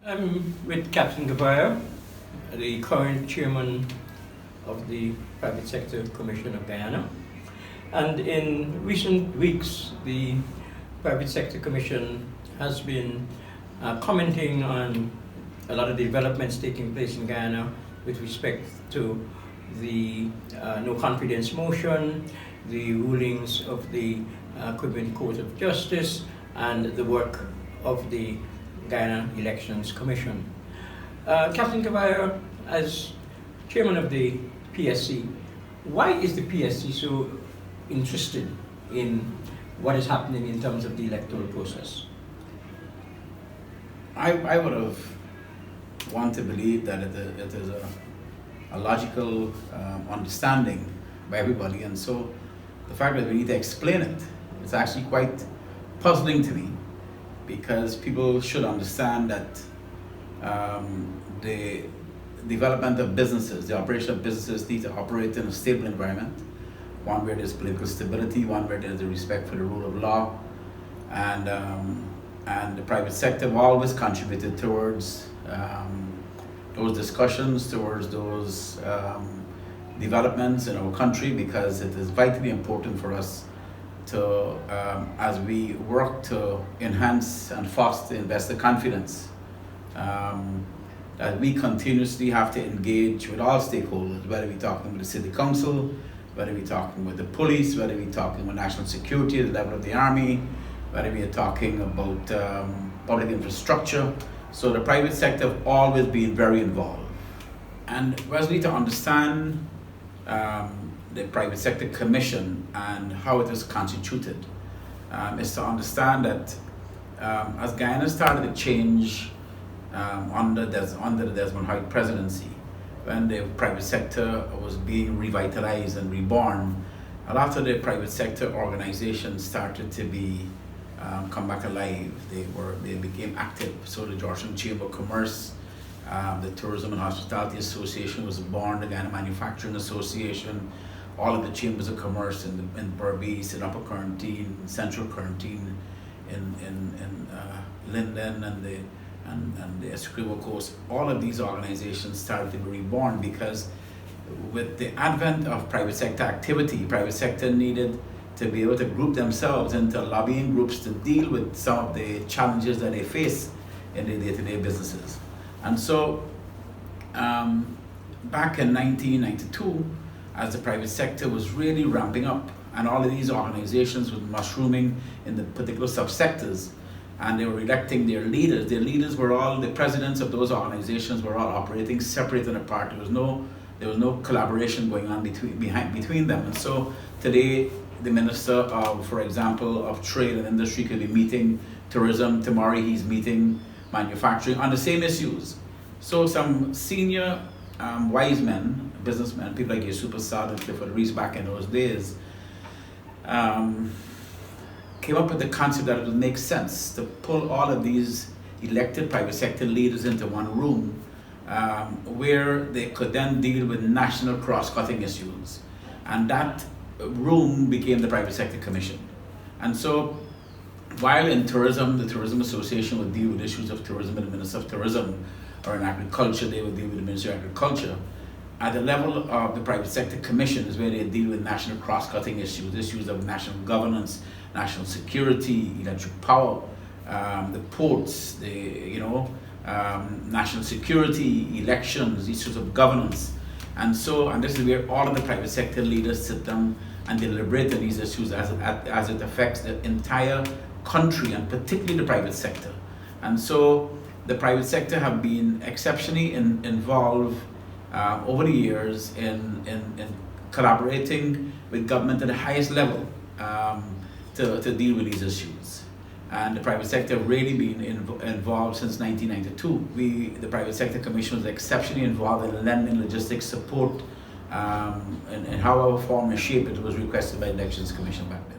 I'm with Captain Gouveia, the current chairman of the Private Sector Commission of Guyana. And in recent weeks, the Private Sector Commission has been commenting on a lot of the developments taking place in Guyana with respect to the no confidence motion, the rulings of the Caribbean Court of Justice, and the work of the Guyana Elections Commission. Captain Gouveia, as chairman of the PSC, why is the PSC so interested in what is happening in terms of the electoral process? I would have wanted to believe that it is a logical understanding by everybody, and so the fact that we need to explain it is actually quite puzzling to me, because people should understand that the development of businesses, the operation of businesses need to operate in a stable environment, one where there's political stability, one where there's a respect for the rule of law, and the private sector have always contributed towards those discussions, towards those developments in our country, because it is vitally important for us to, as we work to enhance and foster investor confidence, that we continuously have to engage with all stakeholders, whether we're talking with the city council, whether we're talking with the police, whether we're talking with national security at the level of the army, whether we're talking about public infrastructure. So the private sector have always been very involved. And we need to understand the Private Sector Commission and how it is constituted, is to understand that as Guyana started to change under the Desmond Hoyt presidency, when the private sector was being revitalized and reborn, a lot of the private sector organizations started to be come back alive. They became active. So the Georgetown Chamber of Commerce, the Tourism and Hospitality Association was born, the Guyana Manufacturing Association, all of the chambers of commerce in Berbice, in Upper Quarantine, Central Quarantine, in Linden, and the Essequibo Coast. All of these organizations started to be reborn because with the advent of private sector activity, private sector needed to be able to group themselves into lobbying groups to deal with some of the challenges that they face in their day-to-day businesses. And so back in 1992, as the private sector was really ramping up and all of these organizations were mushrooming in the particular subsectors, and they were electing their leaders were all, the presidents of those organizations were all operating separate and apart. There was no collaboration going on between them. And so today, the Minister of, for example, of Trade and Industry could be meeting tourism. Tomorrow he's meeting manufacturing on the same issues. So some senior wise men, businessmen, people like Super Sad and Clifford Reese back in those days, came up with the concept that it would make sense to pull all of these elected private sector leaders into one room, where they could then deal with national cross-cutting issues. And that room became the Private Sector Commission. And so while in tourism, the Tourism Association would deal with issues of tourism and the Minister of Tourism, or in agriculture, they would deal with the Ministry of Agriculture, at the level of the Private Sector Commission is where they deal with national cross-cutting issues of national governance, national security, electric power, the ports, national security, elections, issues of governance. And this is where all of the private sector leaders sit down and deliberate on these issues as it affects the entire country, and particularly the private sector. And so the private sector have been exceptionally involved over the years in collaborating with government at the highest level to deal with these issues. And the private sector have really been involved since 1992. The Private Sector Commission was exceptionally involved in lending logistics support, and however form and shape it was requested by the Elections Commission back then.